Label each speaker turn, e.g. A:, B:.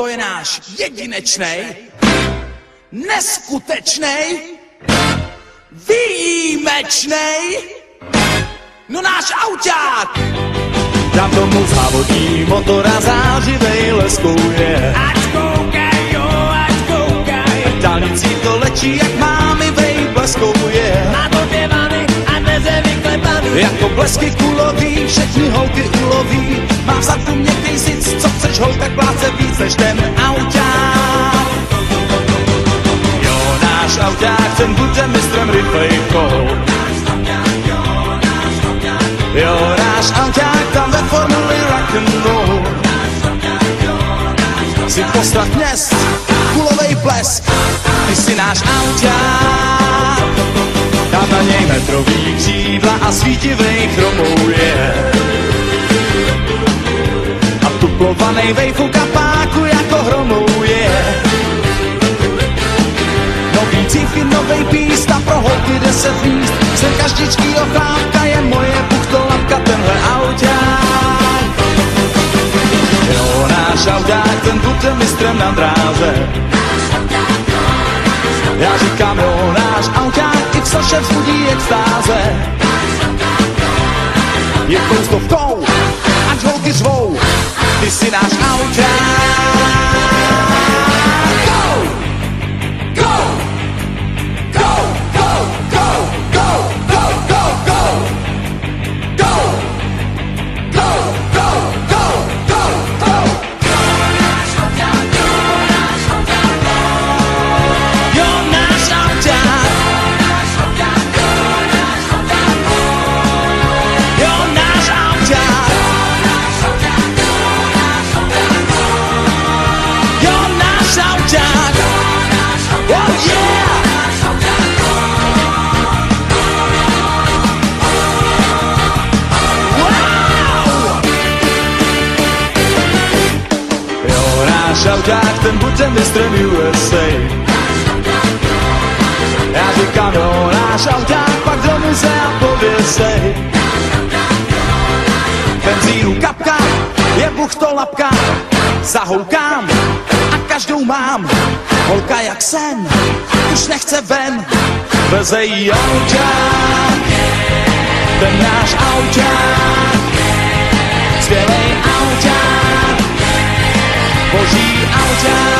A: To je náš jedinečnej, neskutečnej, výjimečnej, no náš auťák.
B: Tam tomu závodní motor a zářivej leskuje.
A: Ať koukaj, jo, ať koukaj.
B: Dálnicí to lečí, jak mámivej bleskuje.
A: A do té vany a dveze vyklepaný.
B: Jako blesky kulový, všechny holky uloví. Má v zadku měkkej sic, co chceš holka pláce víc než ten auťák. Jo, náš auťák, ten bude mistrem rychlejkou. Jo, náš auťák, tam ve formuli rock'n'roll. Si postav měst, kulovej blesk, ty si náš auťák. Tam na něj metrový křídla a svítivej chromouje. A tuplovanej vejfu kapáku jako hromouje. Nový cívky, novej písta pro holky 10 míst. Jsem každičkýho chlápka, je moje buchtolapka, tenhle auťák. Jo, náš auťák, ten bude mistrem na dráze. Já říkám, jo, náš auťák, i v Saše vzbudí extáze. Je koustovkou, ať holky řvou, ty si náš auťák. Go! Go! Go! Go! Go! Go! Go! Go! Go! Go! Go! Go! Go! Go! Go! Auťák, ten bude mistrem USA. Já říkám, jo, náš auťák, pak do muzea pověsej. Benzínu kapka, je buchtolapka, zahoukám a každou mám. Holka jak sen, už nechce ven, veze jí auťák. Ten náš auťák, skvělej auťák, boží auťák.